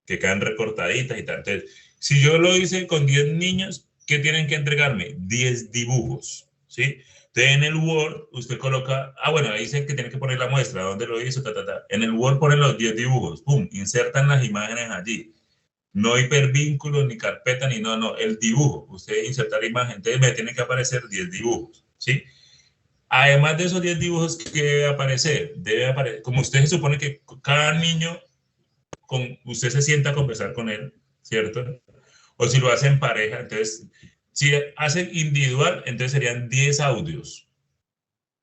Speaker 1: que quedan recortaditas y tal. Entonces, si yo lo hice con 10 niños, ¿qué tienen que entregarme? 10 dibujos, ¿sí? Entonces, en el Word, usted coloca, bueno, ahí dice que tiene que poner la muestra, dónde lo hizo, En el Word ponen los 10 dibujos, pum, insertan las imágenes allí. No hipervínculos, ni carpeta, ni no, el dibujo. Usted inserta la imagen, entonces me tiene que aparecer 10 dibujos, ¿sí? Además de esos 10 dibujos que debe aparecer, como usted se supone que cada niño, usted se sienta a conversar con él, ¿cierto? O si lo hace en pareja, entonces, si hace individual, entonces serían 10 audios,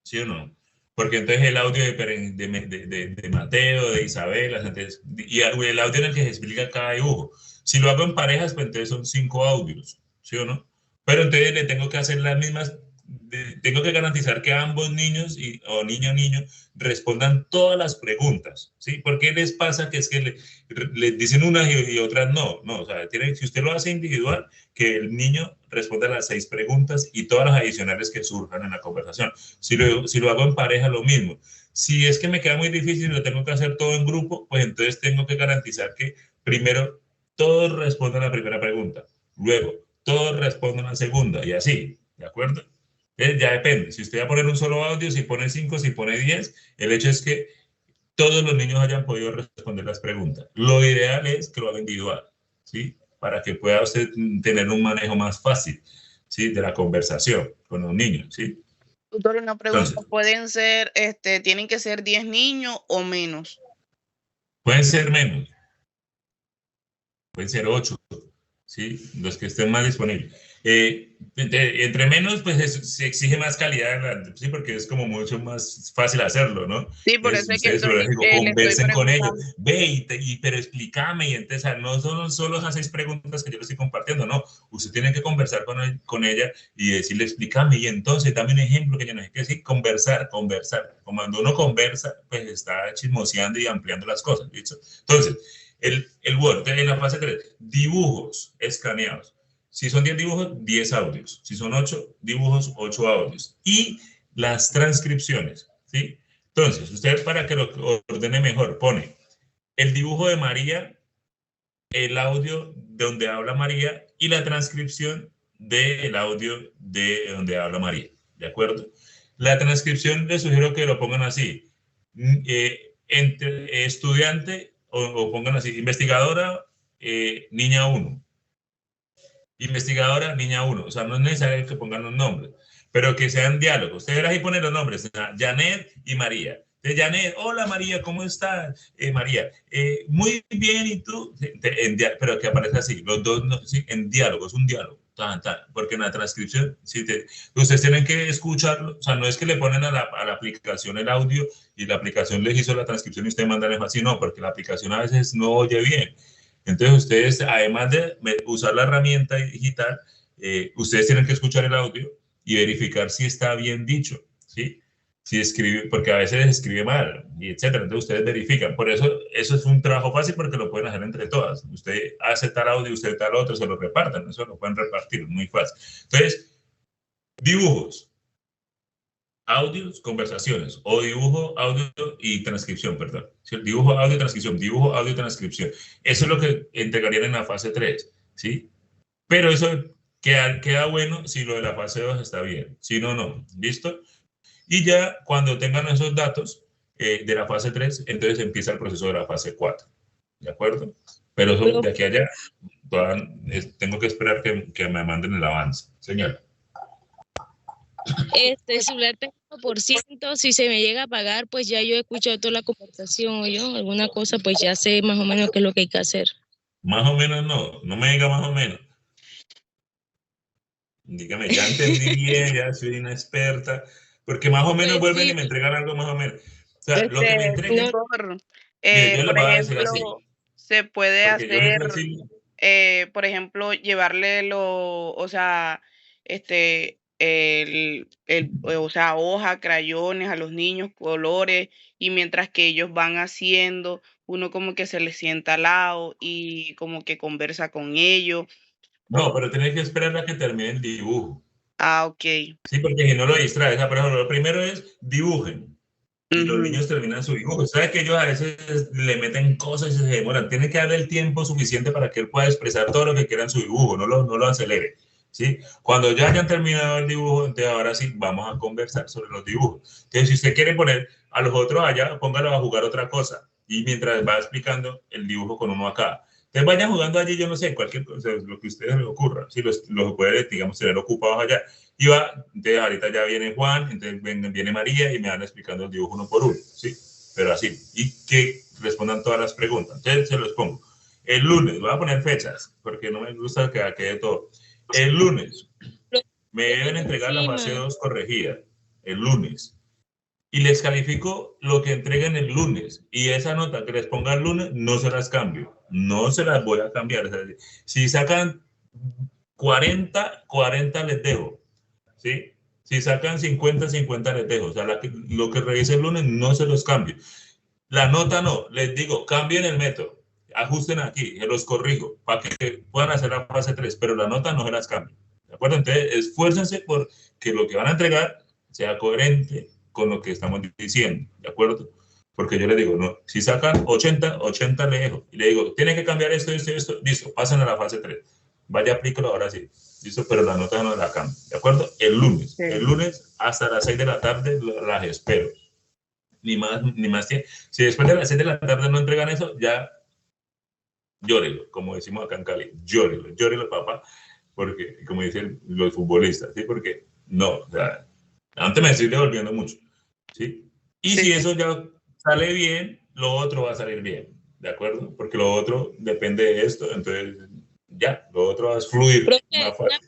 Speaker 1: ¿sí o no? Porque entonces el audio de Mateo, de Isabela, entonces, y el audio en el que se explica cada dibujo. Si lo hago en parejas, pues entonces son 5 audios, ¿sí o no? Pero entonces le tengo que hacer las mismas, tengo que garantizar que ambos niños o niño respondan todas las preguntas, ¿sí? ¿Por qué les pasa que es que le dicen unas y otras no? No, o sea, si usted lo hace individual, que el niño responda las 6 preguntas y todas las adicionales que surjan en la conversación. Si lo hago en pareja, lo mismo. Si es que me queda muy difícil y lo tengo que hacer todo en grupo, pues entonces tengo que garantizar que primero todos respondan la primera pregunta, luego todos responden la segunda y así, ¿de acuerdo? Ya depende. Si usted va a poner un solo audio, si pone 5, si pone 10, el hecho es que todos los niños hayan podido responder las preguntas. Lo ideal es que lo haga individual, ¿sí? Para que pueda usted tener un manejo más fácil, ¿sí? De la conversación con los niños, ¿sí?
Speaker 2: Tutor, una pregunta,
Speaker 1: Entonces,
Speaker 2: ¿pueden ser, tienen que ser 10 niños o menos?
Speaker 1: pueden ser menos, pueden ser 8, ¿sí? Los que estén más disponibles. Entre menos, pues se exige más calidad, ¿sí? Porque es como mucho más fácil hacerlo, ¿no?
Speaker 2: Sí, por
Speaker 1: Entonces,
Speaker 2: eso es que
Speaker 1: ustedes, pero les digo,
Speaker 2: le estoy
Speaker 1: conversen con ellos,
Speaker 2: preguntando.
Speaker 1: ve, pero explícame, y entonces, no son solo esas 6 preguntas que yo le estoy compartiendo, no, usted tiene que conversar con ella y decirle, explícame, y entonces dame un ejemplo que yo no sé qué decir, conversar. Cuando uno conversa, pues está chismoseando y ampliando las cosas, ¿listo? Entonces, el Word, en la fase 3, dibujos escaneados. Si son 10 dibujos, 10 audios. Si son 8 dibujos, 8 audios. Y las transcripciones, ¿sí? Entonces, usted para que lo ordene mejor, pone el dibujo de María, el audio de donde habla María y la transcripción del audio de donde habla María, ¿de acuerdo? La transcripción les sugiero que lo pongan así, entre estudiante, o pongan así, investigadora, niña 1, investigadora, niña 1, o sea, no es necesario que pongan los nombres, pero que sean diálogos. Ustedes ahí ponen los nombres, Janet y María. De Janet, hola María, ¿cómo estás? María, muy bien, ¿y tú? Pero que aparece así, los dos sí, en diálogo, es un diálogo, porque en la transcripción, ustedes tienen que escucharlo, o sea, no es que le ponen a la aplicación el audio y la aplicación les hizo la transcripción y ustedes mandan así, no, porque la aplicación a veces no oye bien. Entonces ustedes, además de usar la herramienta digital, ustedes tienen que escuchar el audio y verificar si está bien dicho, ¿sí? Si escribe, porque a veces escribe mal, y etcétera. Entonces ustedes verifican. Por eso es un trabajo fácil porque lo pueden hacer entre todas. Usted hace tal audio, usted tal otro, se lo repartan. Eso lo pueden repartir, es muy fácil. Entonces, dibujos, audios, conversaciones, o dibujo, audio y transcripción, perdón. Dibujo, audio, transcripción, dibujo, audio, transcripción. Eso es lo que entregarían en la fase 3, ¿sí? Pero eso queda bueno si lo de la fase 2 está bien. Si no, no. ¿Listo? Y ya cuando tengan esos datos de la fase 3, entonces empieza el proceso de la fase 4. ¿De acuerdo? Pero eso, de aquí a allá, tengo que esperar que me manden el avance. Señora.
Speaker 3: Celular 30%, si se me llega a pagar, pues ya yo he escuchado toda la conversación o yo, alguna cosa, pues ya sé más o menos qué es lo que hay que hacer.
Speaker 1: Más o menos no me diga más o menos. Dígame, ya entendí bien, ya soy una experta, porque más o menos
Speaker 3: Pues
Speaker 1: vuelven
Speaker 3: sí.
Speaker 1: y me entregan algo más o menos. O sea, lo que me entreguen,
Speaker 2: Tutor,
Speaker 1: mire, yo les
Speaker 2: por
Speaker 1: voy a decir así,
Speaker 2: ejemplo, se puede
Speaker 1: porque yo les
Speaker 2: hacer,
Speaker 1: voy a decir,
Speaker 2: por ejemplo, llevarle o sea, o sea, hoja, crayones a los niños, colores, y mientras que ellos van haciendo, uno como que se les sienta al lado y como que conversa con ellos.
Speaker 1: no, pero tenés que esperar a que termine el dibujo.
Speaker 2: Ok.
Speaker 1: Sí, porque si no lo distraes, por ejemplo, lo primero es dibujen. Y los
Speaker 2: Ujú.
Speaker 1: niños terminan su dibujo. ¿Sabes que ellos a veces le meten cosas y se demoran? Tiene que darle el tiempo suficiente para que él pueda expresar todo lo que quiera en su dibujo, no lo acelere. ¿Sí? Cuando ya hayan terminado el dibujo, entonces ahora sí vamos a conversar sobre los dibujos. Entonces, si usted quiere poner a los otros allá, póngalo a jugar otra cosa. Y mientras va explicando el dibujo con uno acá. Entonces vayan jugando allí, yo no sé, cualquier cosa, lo que a ustedes les ocurra. Si los puede, digamos, tener ocupados allá. Y va, entonces ahorita ya viene Juan, entonces viene María y me van explicando el dibujo uno por uno, ¿sí? Pero así, y que respondan todas las preguntas. Entonces se los pongo. El lunes, voy a poner fechas, porque no me gusta que quede todo. El lunes, me deben entregar la fase 2 corregida, el lunes. Y les califico lo que entreguen el lunes. Y esa nota que les ponga el lunes, no se las cambio. No se las voy a cambiar. O sea, si sacan 40, 40 les dejo. ¿Sí? Si sacan 50, 50 les dejo. O sea, lo que revise el lunes no se los cambio. La nota no, les digo, cambien el método, ajusten aquí, se los corrijo, para que puedan hacer la fase 3, pero la nota no se las cambio. ¿De acuerdo? Entonces, esfuércense por que lo que van a entregar sea coherente con lo que estamos diciendo. ¿De acuerdo? Porque yo les digo, no, si sacan 80, 80 le dejo. Y le digo, tienen que cambiar esto, esto, esto. Listo, pasen a la fase 3. Vaya, aplíquelo ahora sí. Listo, pero la nota no la cambio. ¿De acuerdo? El lunes.
Speaker 2: Sí.
Speaker 1: El lunes hasta las 6 de la tarde las espero. Ni más que. Si después de las 6 de la tarde no entregan eso, ya llórelo, como decimos acá en Cali. Llórelo, papá. Porque, como dicen los futbolistas, ¿sí? Porque no, o sea, antes me estoy devolviendo mucho, ¿sí? Y
Speaker 2: Sí.
Speaker 1: si eso ya sale bien, lo otro va a salir bien, ¿de acuerdo? Porque lo otro depende de esto, entonces ya, lo otro va a fluir más fácil.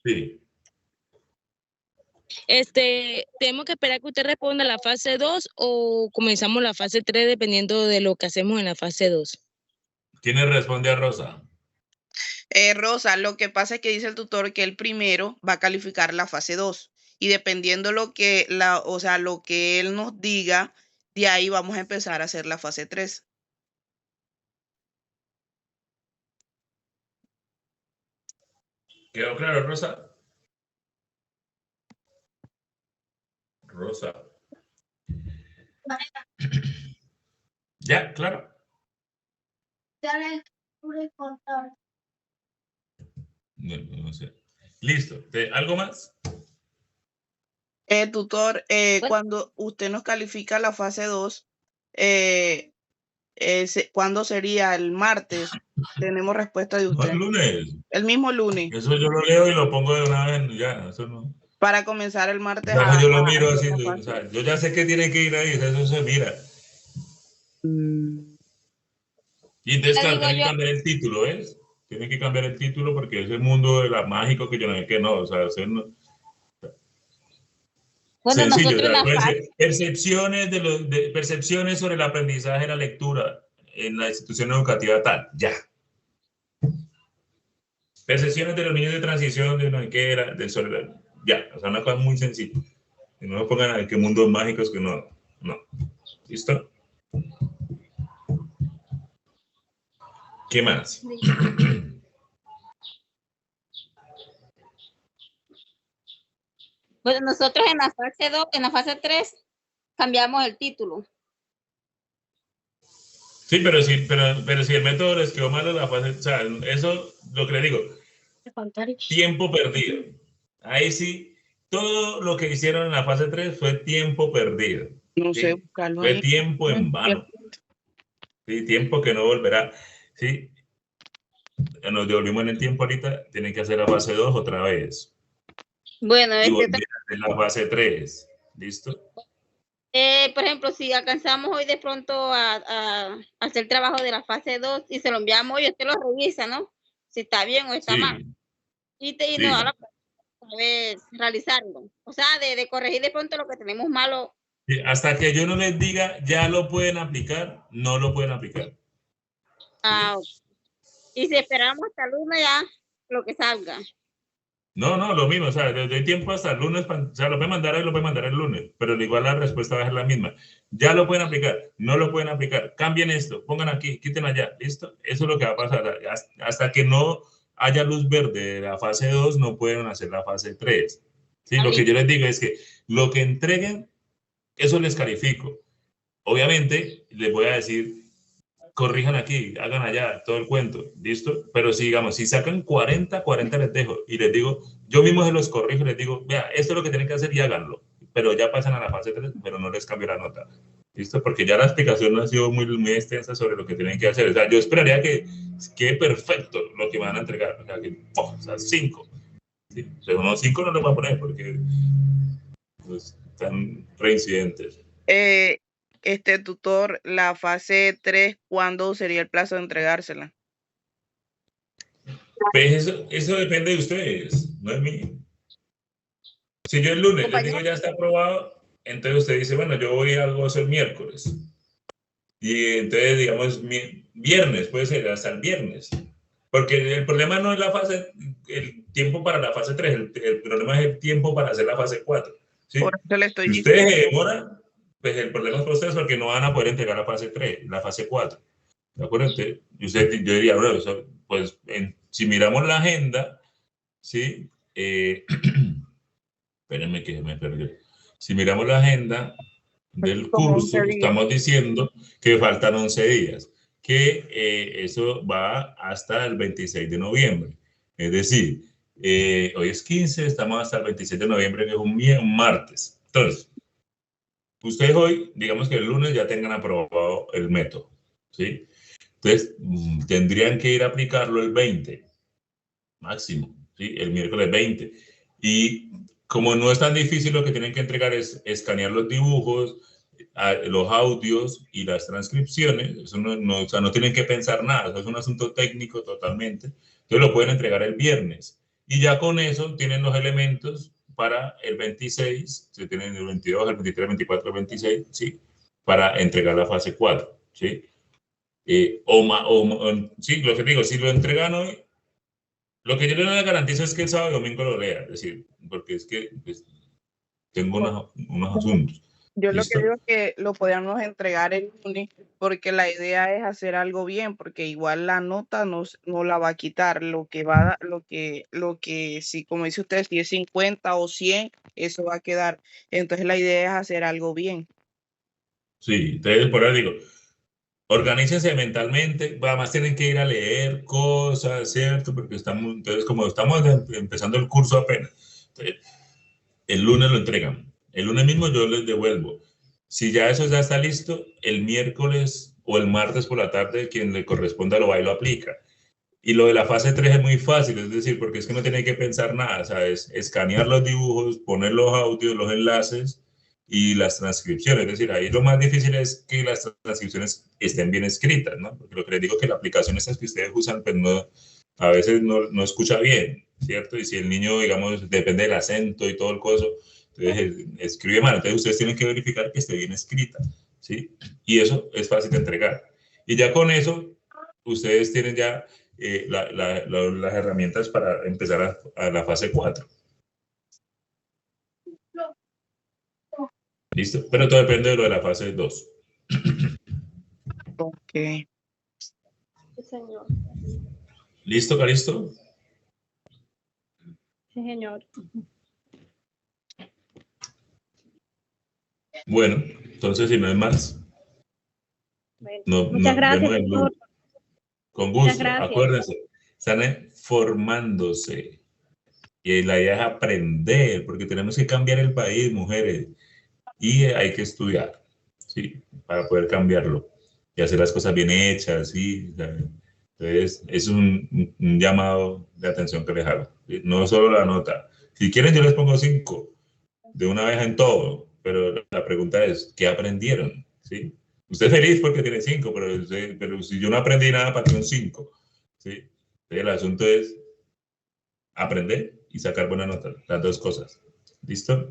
Speaker 1: Sí.
Speaker 3: ¿Tenemos que esperar que usted responda a la fase 2 o comenzamos la fase 3 dependiendo de lo que hacemos en la fase 2?
Speaker 1: ¿Quién le responde a Rosa?
Speaker 2: Rosa, lo que pasa es que dice el tutor que el primero va a calificar la fase 2 y dependiendo o sea, lo que él nos diga, de ahí vamos a empezar a hacer la fase 3.
Speaker 1: ¿Quedó claro, Rosa? Rosa. Ya, claro. No sé. Listo. ¿Algo más?
Speaker 2: Tutor, cuando usted nos califica la fase 2, ¿cuándo sería? ¿El martes? Tenemos respuesta de
Speaker 1: No,
Speaker 2: usted.
Speaker 1: el lunes.
Speaker 2: El mismo lunes.
Speaker 1: Eso yo lo leo y lo pongo de una vez. Ya, eso no.
Speaker 2: Para comenzar el martes
Speaker 1: Ya, yo lo miro
Speaker 2: hacer
Speaker 1: así.
Speaker 2: la
Speaker 1: O
Speaker 2: fase.
Speaker 1: sea, yo ya sé que tiene que ir ahí. Eso se mira. Y entonces, claro, tiene que cambiar el título, ¿ves? Tiene que cambiar el título porque es el mundo de la mágico que yo no sé qué no. O sea, eso no.
Speaker 4: Bueno,
Speaker 1: Sencillo,
Speaker 4: nosotros en la
Speaker 1: puede
Speaker 4: fase,
Speaker 1: ser percepciones sobre el aprendizaje de la lectura en la institución educativa tal, ya. Percepciones de los niños de transición, de una que era, del sobre ya, o sea, una cosa muy sencilla. Que no me pongan a qué mundos mágicos que no, no. ¿Listo? ¿Qué más?
Speaker 4: bueno, nosotros en la fase 2, en la fase 3, cambiamos el título.
Speaker 1: Sí, pero si el método les quedó malo la fase, o sea, eso, lo que le digo, tiempo perdido. Ahí sí, todo lo que hicieron en la fase 3 fue tiempo perdido.
Speaker 2: No sé,
Speaker 1: ¿sí?
Speaker 2: buscarlo
Speaker 1: Fue
Speaker 2: ahí.
Speaker 1: tiempo en vano. ¿Sí? Tiempo que no volverá. ¿Sí? Nos devolvimos en el tiempo ahorita, tienen que hacer la fase 2 otra vez.
Speaker 4: Bueno,
Speaker 1: Y volver a hacer la fase 3. ¿Listo?
Speaker 4: por ejemplo, si alcanzamos hoy de pronto a hacer trabajo de la fase 2 y se lo enviamos hoy, usted lo revisa, ¿no? Si está bien o está mal. Y
Speaker 1: sí.
Speaker 4: no, ahora pues realizarlo. O sea, de corregir de pronto lo que tenemos malo.
Speaker 1: Sí, hasta que yo no les diga ya lo pueden aplicar, no lo pueden aplicar.
Speaker 4: Ah, y si esperamos hasta el lunes ya, lo que salga.
Speaker 1: No, lo mismo, o sea, desde tiempo hasta el lunes, o sea, lo pueden mandar hoy, lo pueden mandar el lunes, pero igual la respuesta va a ser la misma. Ya lo pueden aplicar, no lo pueden aplicar, cambien esto, pongan aquí, quiten allá, ¿listo? Eso es lo que va a pasar. Hasta que no haya luz verde de la fase 2, no pueden hacer la fase 3. ¿Sí? Lo que yo les digo es que lo que entreguen, eso les califico. Obviamente, les voy a decir, corrijan aquí, hagan allá, todo el cuento, ¿listo? Pero si, digamos, si sacan 40 les dejo y les digo, yo mismo se los corrijo y les digo, vea, esto es lo que tienen que hacer y háganlo, pero ya pasan a la fase 3, pero no les cambio la nota, ¿listo? Porque ya la explicación no ha sido muy extensa sobre lo que tienen que hacer, o sea, yo esperaría que quede perfecto lo que van a entregar, o sea, que, o sea, 5, ¿sí? Pero no, 5 no les voy a poner porque pues, están reincidentes.
Speaker 2: Tutor, la fase 3, ¿cuándo sería el plazo de entregársela?
Speaker 1: Pues eso depende de ustedes, no es mío. Si yo el lunes les digo ya está aprobado, entonces usted dice, bueno, yo voy a algo el miércoles. Y entonces, digamos, viernes, puede ser hasta el viernes. Porque el problema no es la fase, el tiempo para la fase 3, el problema es el tiempo para hacer la fase 4. ¿sí?
Speaker 2: Por eso le estoy
Speaker 1: si ustedes se demoran, pues el problema es para ustedes porque no van a poder entregar la fase 3, la fase 4. ¿De acuerdo? Entonces, yo diría, bueno, pues si miramos la agenda, ¿sí? Espérenme que me perdió. Si miramos la agenda del curso, estamos diciendo que faltan 11 días, que eso va hasta el 26 de noviembre. Es decir, hoy es 15, estamos hasta el 26 de noviembre, que es un martes. Entonces, ustedes hoy, digamos que el lunes ya tengan aprobado el método, ¿sí? Entonces, tendrían que ir a aplicarlo el 20, máximo, ¿sí? El miércoles 20. Y como no es tan difícil, lo que tienen que entregar es escanear los dibujos, los audios y las transcripciones. Eso o sea, no tienen que pensar nada, eso es un asunto técnico totalmente. Entonces lo pueden entregar el viernes. Y ya con eso tienen los elementos para el 26, se tienen el 22, el 23, el 24, el 26, ¿sí? Para entregar la fase 4, ¿sí? Sí, lo que digo, si lo entregan hoy, lo que yo les garantizo es que el sábado y domingo lo lea, es decir, porque es que pues, tengo unos asuntos.
Speaker 2: Yo lo
Speaker 1: ¿Listo?
Speaker 2: que digo es que lo podríamos entregar el lunes, porque la idea es hacer algo bien, porque igual la nota no la va a quitar. Lo que va, lo que, si, como dice usted, si es 50 o 100, eso va a quedar. Entonces la idea es hacer algo bien.
Speaker 1: Sí, entonces por ahí digo, organícense mentalmente, además tienen que ir a leer cosas, ¿cierto? Porque estamos, entonces como estamos empezando el curso apenas, entonces, el lunes lo entregan. El lunes mismo yo les devuelvo. Si ya eso ya está listo, el miércoles o el martes por la tarde, quien le corresponda lo va y lo aplica. Y lo de la fase 3 es muy fácil, es decir, porque es que no tiene que pensar nada, ¿sabes? Escanear los dibujos, poner los audios, los enlaces y las transcripciones. Es decir, ahí lo más difícil es que las transcripciones estén bien escritas, ¿no? Porque lo que les digo es que la aplicación esas que ustedes usan, pues no, a veces no escucha bien, ¿cierto? Y si el niño, digamos, depende del acento y todo el coso, entonces escribe mal. Entonces ustedes tienen que verificar que esté bien escrita, ¿sí? Y eso es fácil de entregar. Y ya con eso, ustedes tienen ya las herramientas para empezar a la fase 4. ¿Listo? Pero todo depende de lo de la fase 2.
Speaker 2: Ok.
Speaker 4: Sí, señor.
Speaker 1: ¿Listo, Calisto?
Speaker 4: Sí, señor.
Speaker 1: Bueno, entonces si no hay más,
Speaker 4: Bueno, muchas gracias,
Speaker 1: vemos el lunes.
Speaker 4: doctor.
Speaker 1: Con
Speaker 4: Muchas
Speaker 1: gusto.
Speaker 4: gracias.
Speaker 1: Acuérdense, están formándose. Y la idea es aprender, porque tenemos que cambiar el país, mujeres. Y hay que estudiar, ¿sí? Para poder cambiarlo y hacer las cosas bien hechas, ¿sí? Entonces, es un llamado de atención que les hago. ¿Sí? No solo la nota. Si quieren, yo les pongo 5 de una vez en todo, pero la pregunta es, ¿qué aprendieron? ¿Sí? Usted es feliz porque tiene 5, pero si yo no aprendí nada, ¿para qué un 5? ¿Sí? Entonces, el asunto es aprender y sacar buena nota, las dos cosas. ¿Listo?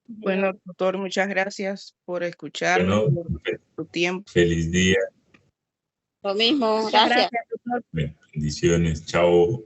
Speaker 2: Bueno, doctor, muchas gracias por escucharme,
Speaker 1: Bueno,
Speaker 2: por tu tiempo.
Speaker 1: feliz día.
Speaker 4: Lo mismo, gracias.
Speaker 1: Bendiciones. Chao.